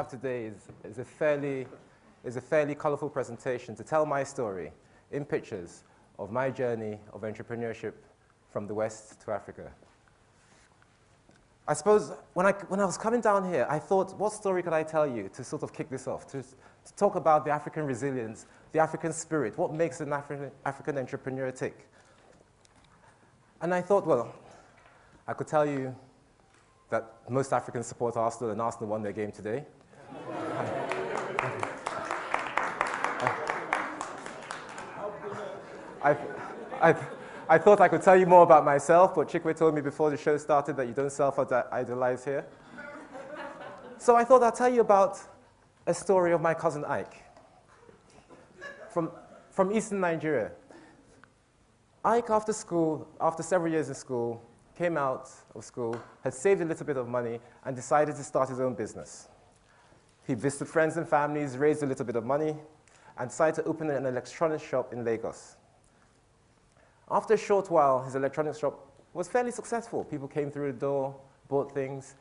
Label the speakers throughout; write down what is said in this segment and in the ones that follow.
Speaker 1: have today is a fairly colorful presentation to tell my story in pictures of my journey of entrepreneurship from the West to Africa. I suppose when I was coming down here, I thought, what story could I tell you to sort of kick this off, to talk about the African resilience, the African spirit, what makes an African entrepreneur tick? And I thought, well, I could tell you that most Africans support Arsenal and Arsenal won their game today. I thought I could tell you more about myself, but Chikwe told me before the show started that you don't self-idolize here. So I thought I'd tell you about a story of my cousin Ike from eastern Nigeria. Ike, after school, after several years in school, came out of school, had saved a little bit of money, and decided to start his own business. He visited friends and families, raised a little bit of money, and decided to open an electronics shop in Lagos. After a short while, his electronics shop was fairly successful. People came through the door, bought things.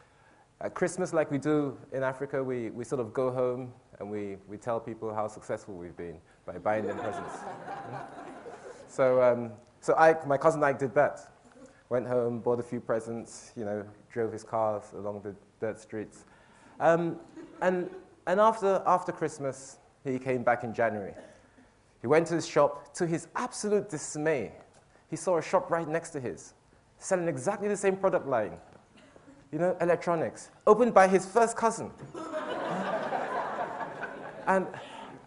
Speaker 1: At Christmas, like we do in Africa, we sort of go home and we tell people how successful we've been by buying them presents. So Ike, my cousin Ike did that. Went home, bought a few presents, drove his cars along the dirt streets. And after Christmas, he came back in January. He went to his shop. To his absolute dismay, he saw a shop right next to his, selling exactly the same product line, electronics, opened by his first cousin. and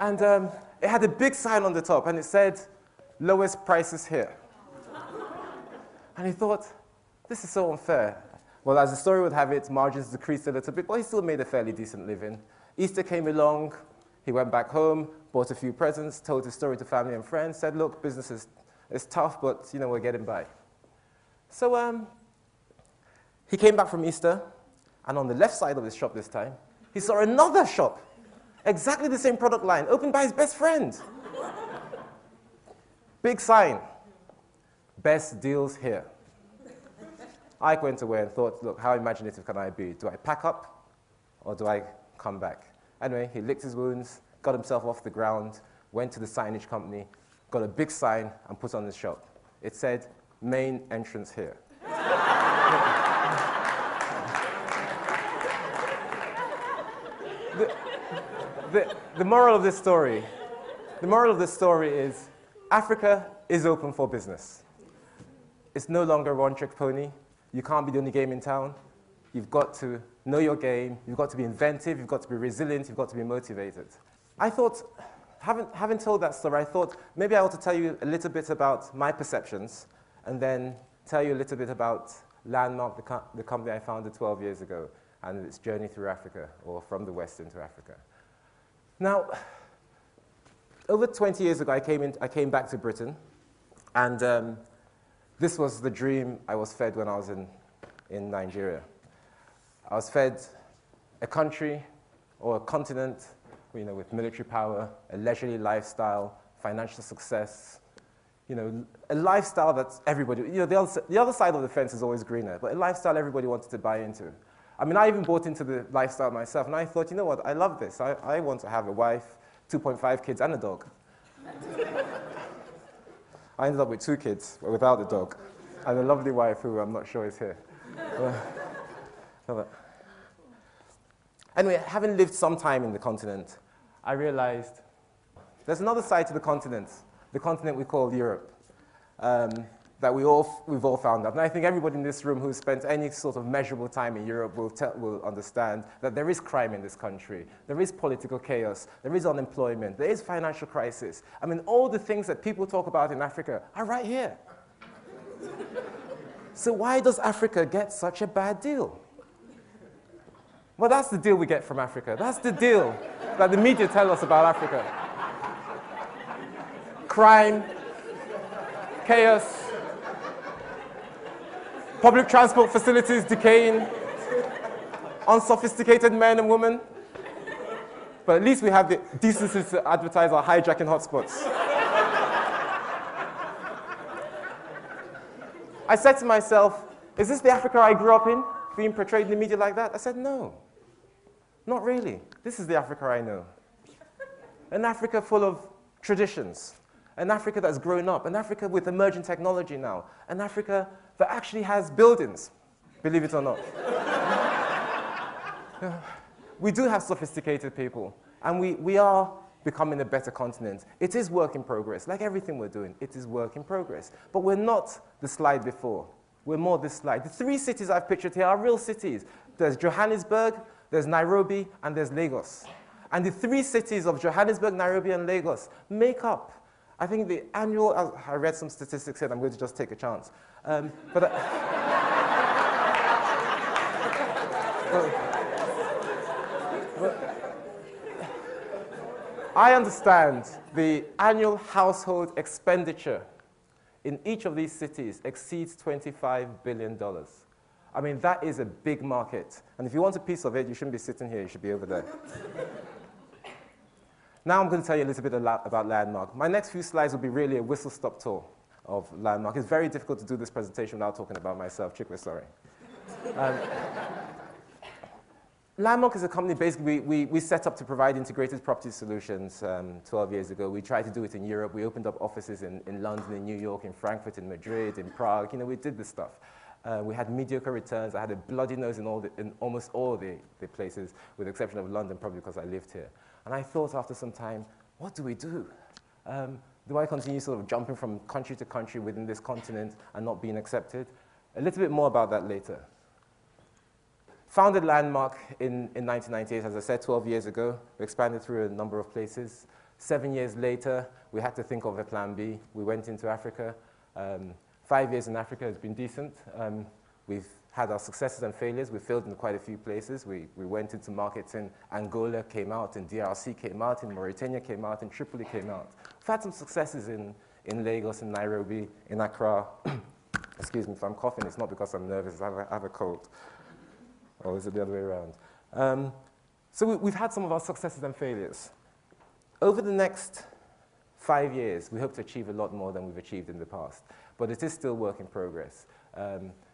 Speaker 1: it had a big sign on the top, and it said, "Lowest prices here." And he thought, this is so unfair. Well, as the story would have it, margins decreased a little bit, but he still made a fairly decent living. Easter came along, he went back home, bought a few presents, told his story to family and friends, said, look, business is tough, but we're getting by. So he came back from Easter, and on the left side of his shop this time, he saw another shop, exactly the same product line, opened by his best friend. Big sign. Best deals here. Ike went away and thought, look, how imaginative can I be? Do I pack up or do I come back? Anyway, he licked his wounds, got himself off the ground, went to the signage company, got a big sign and put on his shop. It said, main entrance here. The moral of this story is Africa is open for business. It's no longer a one-trick pony. You can't be the only game in town. You've got to know your game. You've got to be inventive. You've got to be resilient. You've got to be motivated. I thought, having told that story, I thought maybe I ought to tell you a little bit about my perceptions and then tell you a little bit about Landmark, the company I founded 12 years ago, and its journey through Africa, or from the West into Africa. Now, over 20 years ago, I came back to Britain, and this was the dream I was fed when I was in Nigeria. I was fed a country or a continent, with military power, a leisurely lifestyle, financial success, a lifestyle that everybody, the other side of the fence is always greener, but a lifestyle everybody wanted to buy into. I mean, I even bought into the lifestyle myself, and I thought, you know what, I love this. I want to have a wife, 2.5 kids, and a dog. I ended up with 2 kids without the dog, and a lovely wife who I'm not sure is here. Anyway, having lived some time in the continent, I realized there's another side to the continent we call Europe, that we've all found out. And I think everybody in this room who's spent any sort of measurable time in Europe will understand that there is crime in this country, there is political chaos, there is unemployment, there is financial crisis. I mean, all the things that people talk about in Africa are right here. So why does Africa get such a bad deal? Well, that's the deal we get from Africa. That's the deal that the media tell us about Africa. Crime, chaos, public transport facilities decaying, unsophisticated men and women. But at least we have the decency to advertise our hijacking hotspots. I said to myself, is this the Africa I grew up in, being portrayed in the media like that? I said, no. Not really. This is the Africa I know. An Africa full of traditions. An Africa that's grown up. An Africa with emerging technology now. An Africa that actually has buildings, believe it or not. We do have sophisticated people, and we are becoming a better continent. It is work in progress. Like everything we're doing, it is work in progress. But we're not the slide before. We're more this slide. The 3 cities I've pictured here are real cities. There's Johannesburg, there's Nairobi, and there's Lagos. And the 3 cities of Johannesburg, Nairobi, and Lagos make up, I think the annual, I read some statistics here, I'm going to just take a chance. I understand the annual household expenditure in each of these cities exceeds $25 billion. I mean, that is a big market. And if you want a piece of it, you shouldn't be sitting here, you should be over there. Now I'm going to tell you a little bit about Landmark. My next few slides will be really a whistle-stop tour of Landmark. It's very difficult to do this presentation without talking about myself. Chikwe, sorry. Landmark is a company, basically, we set up to provide integrated property solutions 12 years ago. We tried to do it in Europe. We opened up offices in London, in New York, in Frankfurt, in Madrid, in Prague. You know, we did this stuff. We had mediocre returns. I had a bloody nose in almost all the places, with the exception of London, probably because I lived here. And I thought after some time, what do we do? Do I continue sort of jumping from country to country within this continent and not being accepted? A little bit more about that later. Founded Landmark in 1998, as I said, 12 years ago. We expanded through a number of places. 7 years later, we had to think of a plan B. We went into Africa. 5 years in Africa has been decent. We've had our successes and failures. We failed in quite a few places. We went into markets in Angola, came out, in DRC came out, in Mauritania came out, in Tripoli came out. We've had some successes in Lagos, in Nairobi, in Accra. Excuse me if I'm coughing, it's not because I'm nervous, I have a cold. Or is it the other way around? So we've had some of our successes and failures. Over the next 5 years, we hope to achieve a lot more than we've achieved in the past. But it is still work in progress.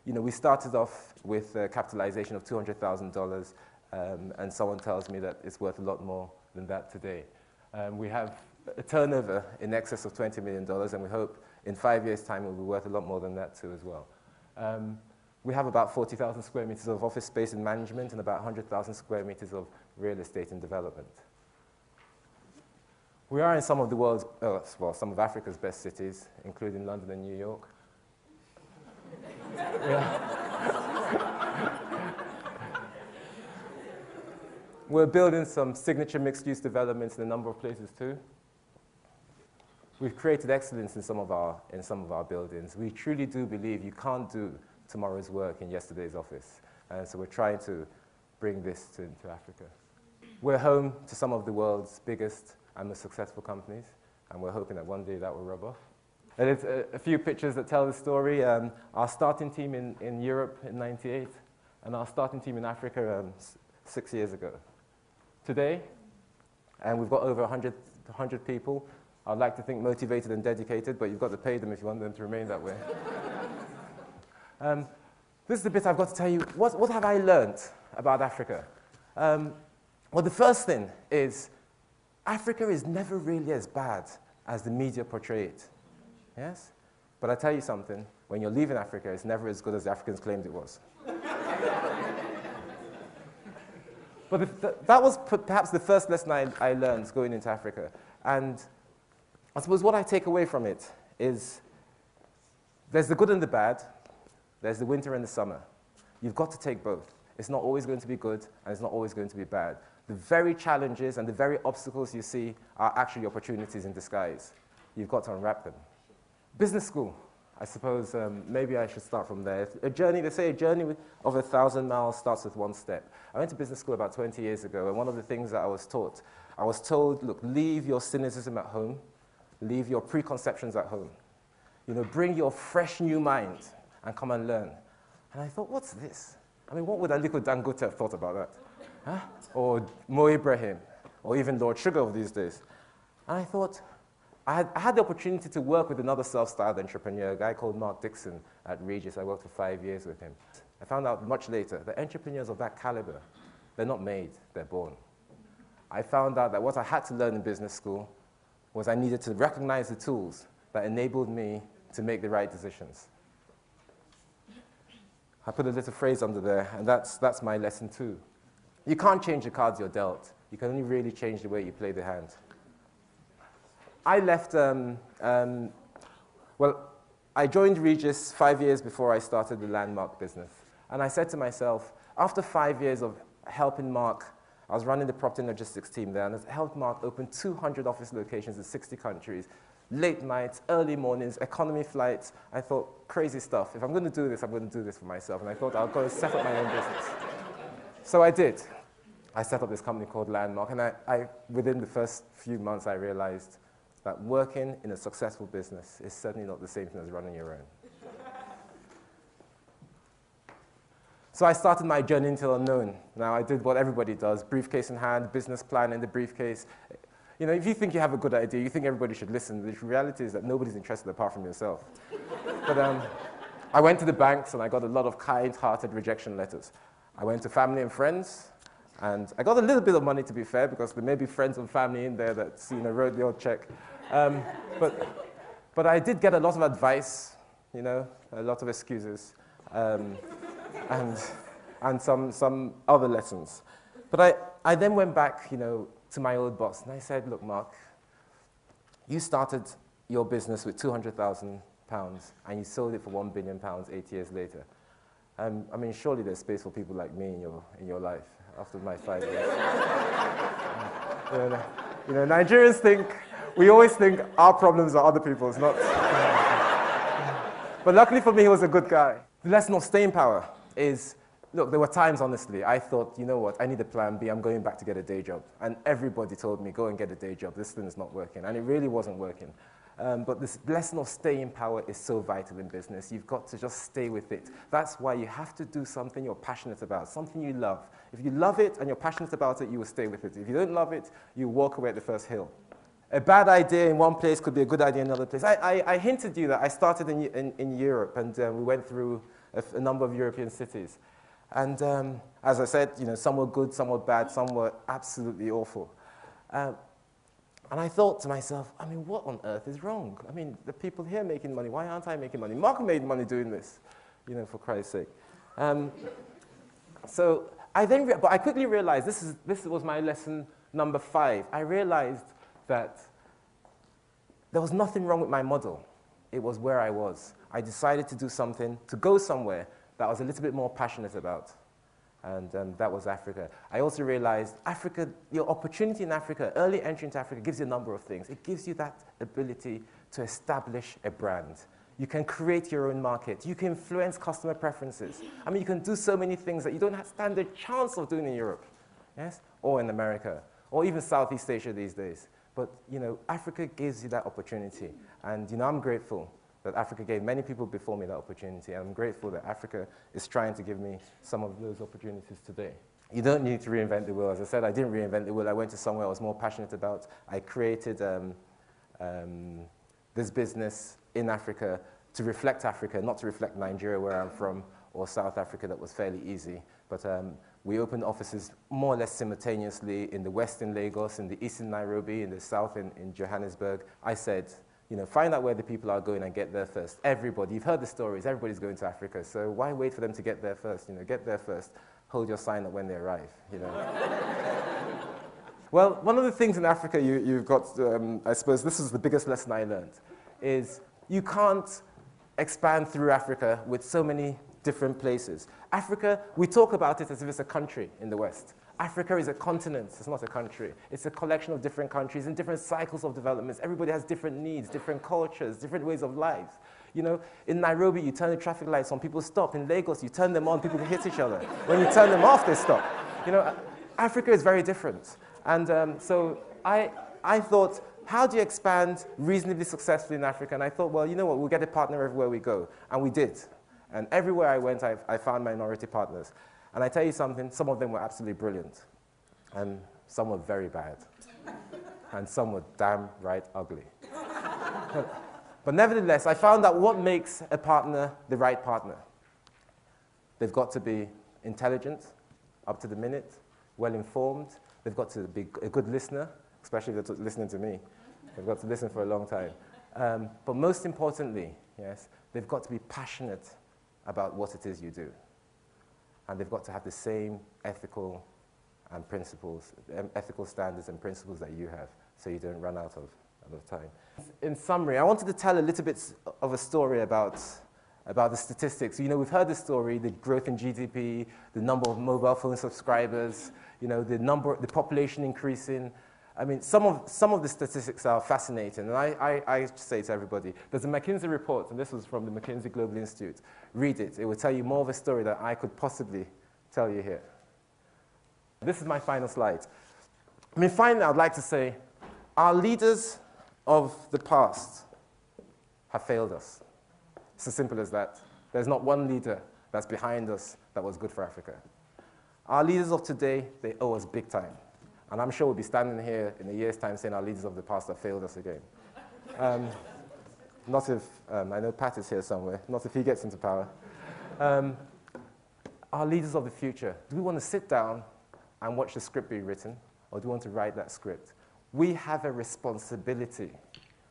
Speaker 1: You know, we started off with a capitalization of $200,000, and someone tells me that it's worth a lot more than that today. We have a turnover in excess of $20 million, and we hope in 5 years' time it will be worth a lot more than that too as well. We have about 40,000 square meters of office space in management and about 100,000 square meters of real estate in development. We are in some of the world's, well, some of Africa's best cities, including London and New York. We're building some signature mixed-use developments in a number of places too. We've created excellence in some of our buildings. We truly do believe you can't do tomorrow's work in yesterday's office. And so we're trying to bring this into Africa. We're home to some of the world's biggest and most successful companies, and we're hoping that one day that will rub off. And it's a few pictures that tell the story. Our starting team in Europe in '98, and our starting team in Africa 6 years ago. Today, and we've got over 100 people. I'd like to think motivated and dedicated, but you've got to pay them if you want them to remain that way. This is the bit I've got to tell you. What have I learned about Africa? Well, the first thing is Africa is never really as bad as the media portray it. Yes? But I tell you something, when you're leaving Africa, it's never as good as the Africans claimed it was. But that was perhaps the first lesson I learned going into Africa. And I suppose what I take away from it is there's the good and the bad. There's the winter and the summer. You've got to take both. It's not always going to be good, and it's not always going to be bad. The very challenges and the very obstacles you see are actually opportunities in disguise. You've got to unwrap them. Business school, I suppose maybe I should start from there. A journey, they say a journey of 1,000 miles starts with one step. I went to business school about 20 years ago, and one of the things that I was told, look, leave your cynicism at home, leave your preconceptions at home. You know, bring your fresh new mind and come and learn. And I thought, what's this? I mean, what would Aliko Dangote have thought about that? Huh? Or Mo Ibrahim, or even Lord Sugar of these days. And I thought, I had the opportunity to work with another self-styled entrepreneur, a guy called Mark Dixon at Regis. I worked for 5 years with him. I found out much later that entrepreneurs of that caliber, they're not made, they're born. I found out that what I had to learn in business school was I needed to recognize the tools that enabled me to make the right decisions. I put a little phrase under there, and that's my lesson too. You can't change the cards you're dealt. You can only really change the way you play the hand. I left, I joined Regis 5 years before I started the Landmark business. And I said to myself, after 5 years of helping Mark, I was running the property and logistics team there, and I helped Mark open 200 office locations in 60 countries, late nights, early mornings, economy flights. I thought, crazy stuff. If I'm going to do this, I'm going to do this for myself. And I thought I'll go and set up my own business. So I did. I set up this company called Landmark, and within the first few months, I realized that working in a successful business is certainly not the same thing as running your own. So I started my journey into the unknown. Now, I did what everybody does, briefcase in hand, business plan in the briefcase. You know, if you think you have a good idea, you think everybody should listen. The reality is that nobody's interested apart from yourself. But I went to the banks, and I got a lot of kind-hearted rejection letters. I went to family and friends, and I got a little bit of money, to be fair, because there may be friends and family in there that wrote the odd check. But I did get a lot of advice, a lot of excuses. And some other lessons. But I then went back, to my old boss, and I said, look, Mark, you started your business with £200,000, and you sold it for £1 billion 8 years later. I mean, surely there's space for people like me in your life after my 5 years. Nigerians we always think our problems are other people's, not. But luckily for me, he was a good guy. The lesson of staying power is, look, there were times, honestly, I thought, you know what, I need a plan B, I'm going back to get a day job. And everybody told me, go and get a day job, this thing is not working. And it really wasn't working. But this lesson of staying power is so vital in business. You've got to just stay with it. That's why you have to do something you're passionate about, something you love. If you love it and you're passionate about it, you will stay with it. If you don't love it, you walk away at the first hill. A bad idea in one place could be a good idea in another place. I hinted you that I started in Europe, and we went through a number of European cities. And as I said, some were good, some were bad, some were absolutely awful. And I thought to myself, I mean, what on earth is wrong? I mean, the people here making money, why aren't I making money? Mark made money doing this, for Christ's sake. So but I quickly realized, this was my lesson number 5. I realized that there was nothing wrong with my model. It was where I was. I decided to do something, to go somewhere that I was a little bit more passionate about. And that was Africa. I also realized your opportunity in Africa, early entry into Africa, gives you a number of things. It gives you that ability to establish a brand. You can create your own market. You can influence customer preferences. I mean, you can do so many things that you don't stand a chance of doing in Europe, yes, or in America, or even Southeast Asia these days. But, Africa gives you that opportunity. And, I'm grateful that Africa gave many people before me that opportunity. And I'm grateful that Africa is trying to give me some of those opportunities today. You don't need to reinvent the wheel. As I said, I didn't reinvent the wheel. I went to somewhere I was more passionate about. I created this business in Africa to reflect Africa, not to reflect Nigeria, where I'm from, or South Africa. That was fairly easy. But we opened offices more or less simultaneously in the west in Lagos, in the east in Nairobi, in the south in Johannesburg. I said, find out where the people are going and get there first. Everybody, you've heard the stories, everybody's going to Africa, so why wait for them to get there first? Get there first, hold your sign up when they arrive, Well, one of the things in Africa you've got, I suppose this is the biggest lesson I learned, is you can't expand through Africa with so many different places. Africa, we talk about it as if it's a country in the West. Africa is a continent, it's not a country. It's a collection of different countries and different cycles of developments. Everybody has different needs, different cultures, different ways of life. In Nairobi, you turn the traffic lights on, people stop. In Lagos, you turn them on, people hit each other. When you turn them off, they stop. Africa is very different. And so I thought, how do you expand reasonably successfully in Africa? And I thought, well, we'll get a partner everywhere we go. And we did. And everywhere I went, I found minority partners. And I tell you something, some of them were absolutely brilliant. And some were very bad. And some were damn right ugly. But nevertheless, I found out what makes a partner the right partner. They've got to be intelligent, up to the minute. well-informed. They've got to be a good listener, especially if they're listening to me. They've got to listen for a long time. But most importantly, yes, they've got to be passionate about what it is you do. And they've got to have the same ethical standards and principles that you have, so you don't run out of time. In summary, I wanted to tell a little bit of a story about the statistics. You know, we've heard the story, the growth in GDP, the number of mobile phone subscribers, you know, the population increasing. I mean, some of the statistics are fascinating, and I say to everybody, there's a McKinsey report, and this was from the McKinsey Global Institute. Read it. It will tell you more of a story than I could possibly tell you here. This is my final slide. I mean, finally, I'd like to say, our leaders of the past have failed us. It's as simple as that. There's not one leader that's behind us that was good for Africa. Our leaders of today, they owe us big time. And I'm sure we'll be standing here in a year's time saying our leaders of the past have failed us again. Not if, I know Pat is here somewhere, not if he gets into power. Our leaders of the future, do we want to sit down and watch the script be written, or do we want to write that script? We have a responsibility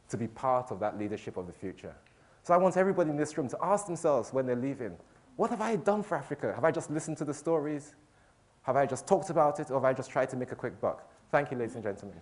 Speaker 1: to be part of that leadership of the future. So I want everybody in this room to ask themselves when they're leaving, what have I done for Africa? Have I just listened to the stories? Have I just talked about it, or have I just tried to make a quick buck? Thank you, ladies and gentlemen.